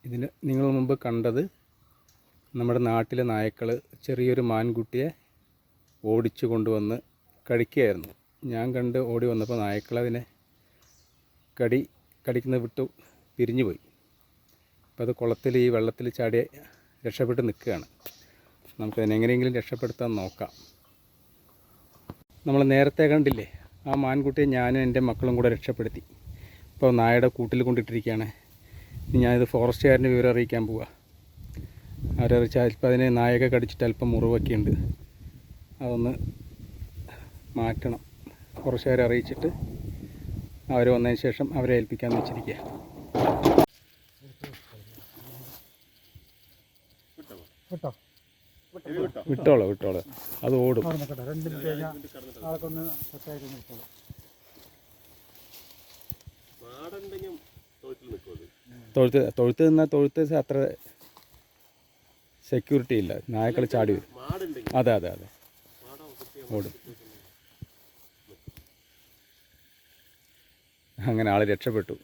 ഇതിന് നിങ്ങൾ മുമ്പ് കണ്ടത് നമ്മുടെ നാട്ടിലെ നായ്ക്കൾ ചെറിയൊരു മാൻകുട്ടിയെ ഓടിച്ചു കൊണ്ടുവന്ന് കഴിക്കുകയായിരുന്നു. ഞാൻ കണ്ട് ഓടി വന്നപ്പോൾ നായ്ക്കളതിനെ കടിക്കുന്നത് വിട്ടു പിരിഞ്ഞു പോയി. അപ്പോൾ അത് കുളത്തിൽ ഈ വെള്ളത്തിൽ ചാടി രക്ഷപ്പെട്ട് നിൽക്കുകയാണ്. നമുക്കതിനെ എങ്ങനെയെങ്കിലും രക്ഷപ്പെടുത്താൻ നോക്കാം. നമ്മൾ നേരത്തെ കണ്ടില്ലേ, ആ മാൻകുട്ടിയെ ഞാനും എൻ്റെ മക്കളും കൂടെ രക്ഷപ്പെടുത്തി. ഇപ്പോൾ നായയുടെ കൂട്ടിൽ കൊണ്ടിട്ടിരിക്കുകയാണ്. ഞാനിത് ഫോറസ്റ്റുകാരൻ്റെ വിവരം അറിയിക്കാൻ പോവുക. അവരറിയിച്ചാൽ ഇപ്പോൾ അതിനെ നായയൊക്കെ കടിച്ചിട്ട് അല്പം മുറിവൊക്കെ ഉണ്ട്, അതൊന്ന് മാറ്റണം. ഫോറസ്റ്റുകാരെ അറിയിച്ചിട്ട് അവർ വന്നതിന് ശേഷം അവരെ ഏൽപ്പിക്കാമെന്ന് വെച്ചിരിക്കുക. വിട്ടോളൂ, അത് ഓടും. തൊഴുത്ത് നിന്നാൽ തൊഴുത്ത് അത്ര സെക്യൂരിറ്റി ഇല്ല, നായക്കൾ ചാടി വരും. അതെ ഓടും. അങ്ങനെ ആൾ രക്ഷപ്പെട്ടു.